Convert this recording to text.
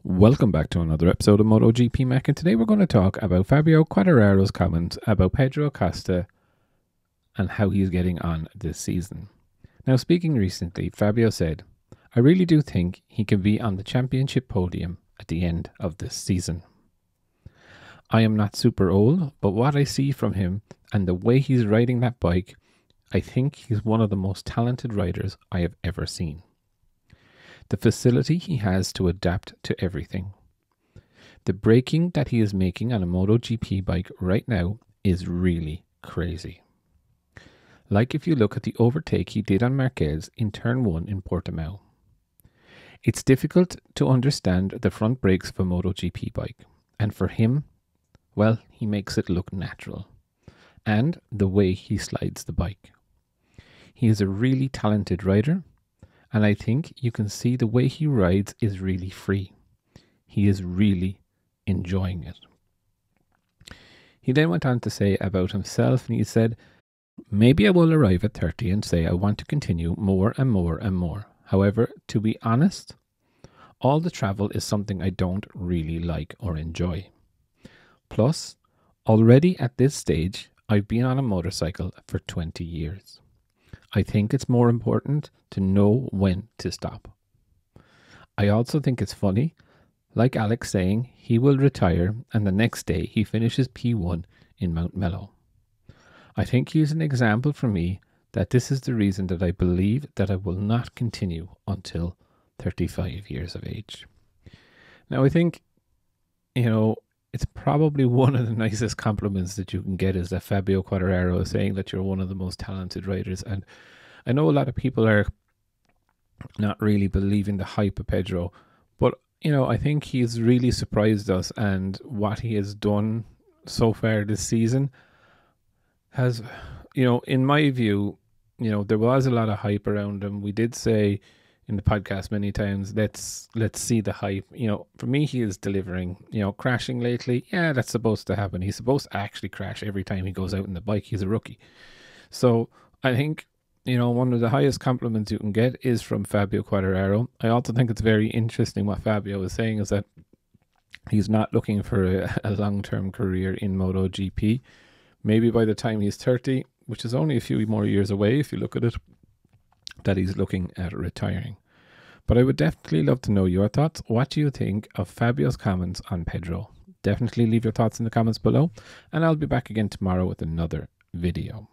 Welcome back to another episode of Motogp Mac, and today we're going to talk about Fabio Quartararo's comments about Pedro Acosta and how he's getting on this season. Now, speaking recently, Fabio said, "I really do think he can be on the championship podium at the end of this season. I am not super old, but what I see from him and the way he's riding that bike, I think he's one of the most talented riders I have ever seen. The facility he has to adapt to everything. The braking that he is making on a MotoGP bike right now is really crazy. Like if you look at the overtake he did on Marquez in turn 1 in Portimao. It's difficult to understand the front brakes of a MotoGP bike, and for him, well, he makes it look natural. And the way he slides the bike. He is a really talented rider, and I think you can see the way he rides is really free. He is really enjoying it." He then went on to say about himself, and he said, "Maybe I will arrive at 30 and say I want to continue more and more and more. However, to be honest, all the travel is something I don't really like or enjoy. Plus, already at this stage, I've been on a motorcycle for 20 years. I think it's more important to know when to stop. I also think it's funny, like Alex saying he will retire and the next day he finishes P1 in Mount Mellow. I think he's an example for me that this is the reason that I believe that I will not continue until 35 years of age." Now, I think, it's probably one of the nicest compliments that you can get is that Fabio Quartararo is saying that you're one of the most talented riders. And I know a lot of people are not really believing the hype of Pedro, but, I think he's really surprised us, and what he has done so far this season has, in my view, there was a lot of hype around him. We did say in the podcast many times, let's see the hype. For me, he is delivering. Crashing lately, yeah, that's supposed to happen. He's supposed to actually crash every time he goes out in the bike. He's a rookie. So I think, one of the highest compliments you can get is from Fabio Quartararo. I also think it's very interesting what Fabio is saying is that he's not looking for a long-term career in MotoGP. Maybe by the time he's 30, which is only a few more years away if you look at it, that he's looking at retiring. But I would definitely love to know your thoughts. What do you think of Fabio's comments on Pedro? Definitely leave your thoughts in the comments below, and I'll be back again tomorrow with another video.